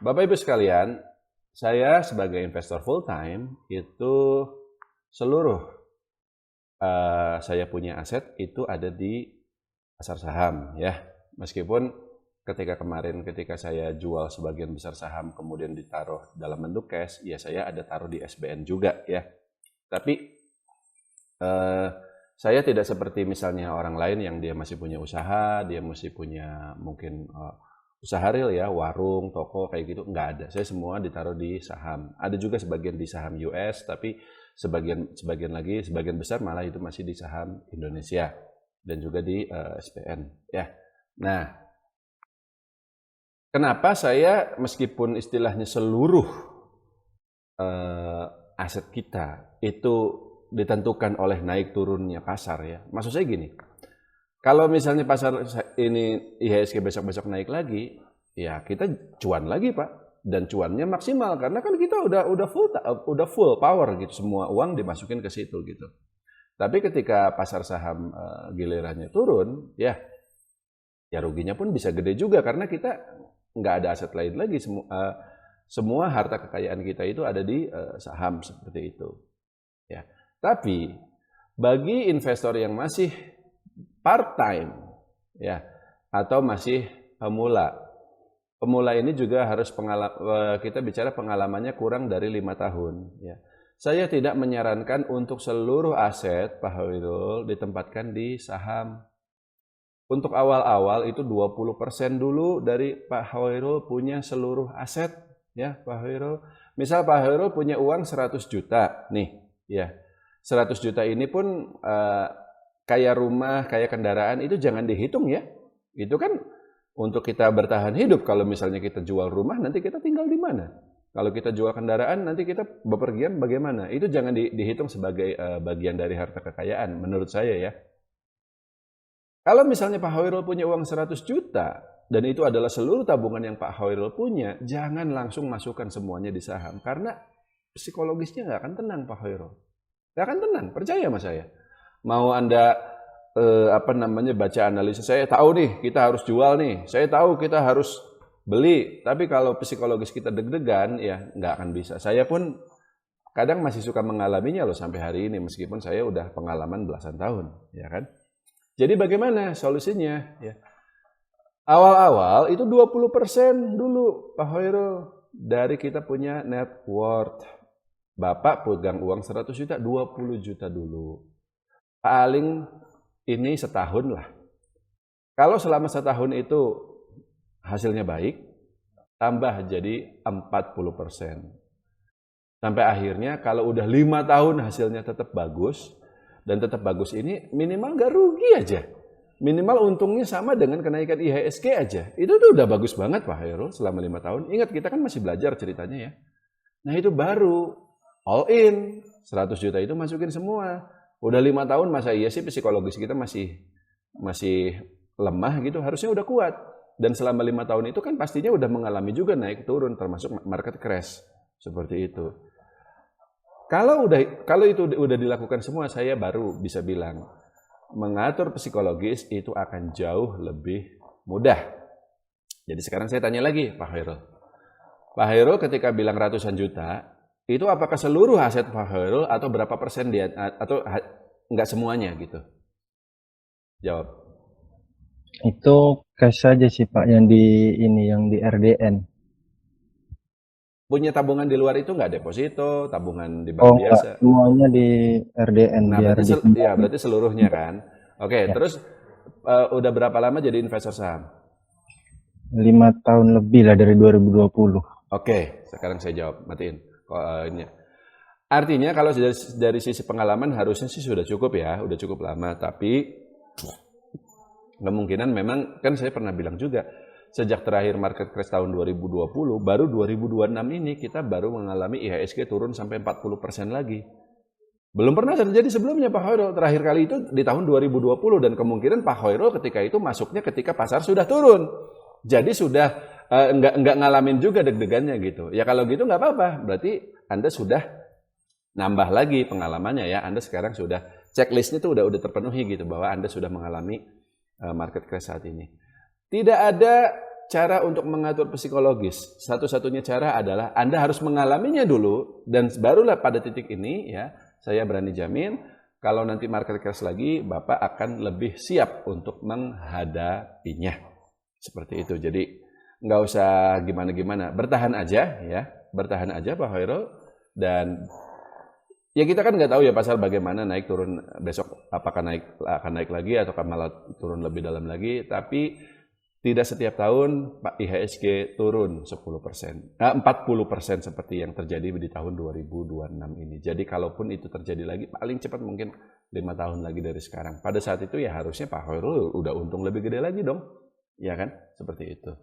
Bapak Ibu sekalian, saya sebagai investor full time itu seluruh saya punya aset itu ada di pasar saham ya. Meskipun ketika saya jual sebagian besar saham kemudian ditaruh dalam bentuk cash, ya saya ada taruh di SBN juga ya. Tapi saya tidak seperti misalnya orang lain yang dia masih punya usaha, dia masih punya mungkin usaha real ya, warung, toko kayak gitu, nggak ada. Saya semua ditaruh di saham. Ada juga sebagian di saham US, tapi sebagian besar malah itu masih di saham Indonesia dan juga di SPN ya. Nah, kenapa saya meskipun istilahnya seluruh aset kita itu ditentukan oleh naik turunnya pasar ya. Maksud saya gini, kalau misalnya pasar ini IHSG besok-besok naik lagi, ya kita cuan lagi Pak. Dan cuannya maksimal karena kan kita udah full power gitu, semua uang dimasukin ke situ gitu. Tapi ketika pasar saham gilirannya turun, ya ruginya pun bisa gede juga karena kita nggak ada aset lain lagi. Semua harta kekayaan kita itu ada di saham seperti itu. Ya. Tapi bagi investor yang masih part time ya atau masih pemula ini juga harus kita bicara pengalamannya kurang dari 5 tahun ya. Saya tidak menyarankan untuk seluruh aset Pak Hoirul ditempatkan di saham. Untuk awal-awal itu 20% dulu dari Pak Hoirul punya seluruh aset ya Pak Hoirul. Misal Pak Hoirul punya uang 100 juta nih ya. 100 juta ini pun kayak rumah, kayak kendaraan itu jangan dihitung ya. Itu kan untuk kita bertahan hidup. Kalau misalnya kita jual rumah, nanti kita tinggal di mana? Kalau kita jual kendaraan, nanti kita bepergian bagaimana? Itu jangan dihitung sebagai bagian dari harta kekayaan, menurut saya ya. Kalau misalnya Pak Hoirul punya uang 100 juta, dan itu adalah seluruh tabungan yang Pak Hoirul punya, jangan langsung masukkan semuanya di saham. Karena psikologisnya nggak akan tenang Pak Hoirul. Nggak akan tenang, percaya sama saya. Mau Anda baca analisis, saya tahu nih kita harus jual nih, saya tahu kita harus beli, tapi kalau psikologis kita deg-degan ya nggak akan bisa. Saya pun kadang masih suka mengalaminya loh sampai hari ini meskipun saya udah pengalaman belasan tahun ya kan. Jadi bagaimana solusinya ya? Awal-awal itu 20% dulu Pak Hoirul dari kita punya net worth. Bapak pegang uang 100 juta, 20 juta dulu. Paling ini setahun lah. Kalau selama setahun itu hasilnya baik, tambah jadi 40%. Sampai akhirnya kalau udah 5 tahun hasilnya tetap bagus, dan tetap bagus ini minimal gak rugi aja. Minimal untungnya sama dengan kenaikan IHSG aja. Itu tuh udah bagus banget Pak Hoirul selama 5 tahun. Ingat kita kan masih belajar ceritanya ya. Nah itu baru all in, 100 juta itu masukin semua. Udah 5 tahun masa iya sih psikologis kita masih lemah gitu, harusnya udah kuat. Dan selama 5 tahun itu kan pastinya udah mengalami juga naik turun termasuk market crash. Seperti itu. Kalau itu udah dilakukan semua, saya baru bisa bilang mengatur psikologis itu akan jauh lebih mudah. Jadi sekarang saya tanya lagi Pak Hoirul. Pak Hoirul ketika bilang ratusan juta, itu apakah seluruh aset Pak Hoirul atau berapa persen dia atau enggak semuanya gitu? Jawab. Itu cash saja sih Pak yang di RDN. Punya tabungan di luar itu enggak deposito, tabungan di bank Oh biasa? enggak, semuanya di RDN. Nah, berarti seluruhnya kan. Oke, Ya. terus udah berapa lama jadi investor saham? 5 tahun lebih lah dari 2020. Oke, sekarang saya jawab, matiin. Artinya kalau dari sisi pengalaman harusnya sih sudah cukup ya, udah cukup lama. Tapi kemungkinan memang kan saya pernah bilang juga, sejak terakhir market crash tahun 2020, baru 2026 ini kita baru mengalami IHSG turun sampai 40% lagi. Belum pernah terjadi sebelumnya Pak Hoirul. Terakhir kali itu di tahun 2020 dan kemungkinan Pak Hoirul ketika itu masuknya ketika pasar sudah turun. Jadi sudah nggak ngalamin juga deg-degannya gitu. Ya kalau gitu nggak apa-apa. Berarti Anda sudah nambah lagi pengalamannya ya. Anda sekarang sudah checklistnya tuh udah terpenuhi gitu bahwa Anda sudah mengalami market crash saat ini. Tidak ada cara untuk mengatur psikologis, satu-satunya cara adalah Anda harus mengalaminya dulu, dan barulah pada titik ini ya, saya berani jamin kalau nanti market crash lagi, Bapak akan lebih siap untuk menghadapinya. Seperti itu. Jadi nggak usah gimana-gimana, bertahan aja ya, bertahan aja Pak Hoirul. Dan ya kita kan nggak tahu ya pasar bagaimana naik turun besok, apakah akan naik lagi atau malah turun lebih dalam lagi. Tapi tidak setiap tahun Pak IHSG turun 40%, 40% seperti yang terjadi di tahun 2026 ini. Jadi kalaupun itu terjadi lagi, paling cepat mungkin 5 tahun lagi dari sekarang. Pada saat itu ya harusnya Pak Hoirul udah untung lebih gede lagi dong, ya kan? Seperti itu.